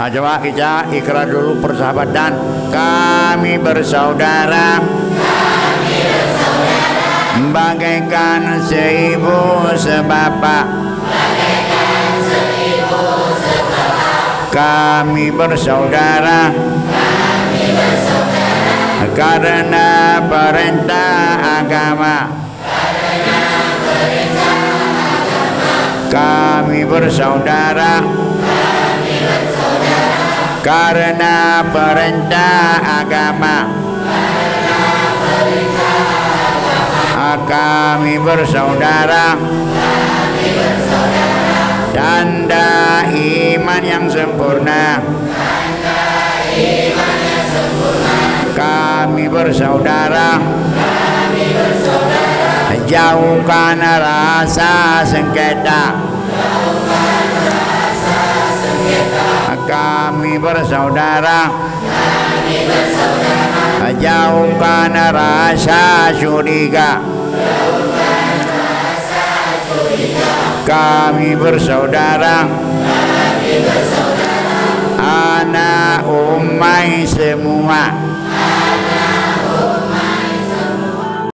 Coba kita ikrar dulu persahabatan. Kami bersaudara, bagaikan seibu sebapak. Kami bersaudara, karena perintah agama. Kami bersaudara, karena perintah agama. Kami bersaudara, tanda iman yang sempurna. Kami bersaudara, jauhkan rasa sengketa. Kami bersaudara, jauhkan rasa curiga. Kami bersaudara, anak ummai semua.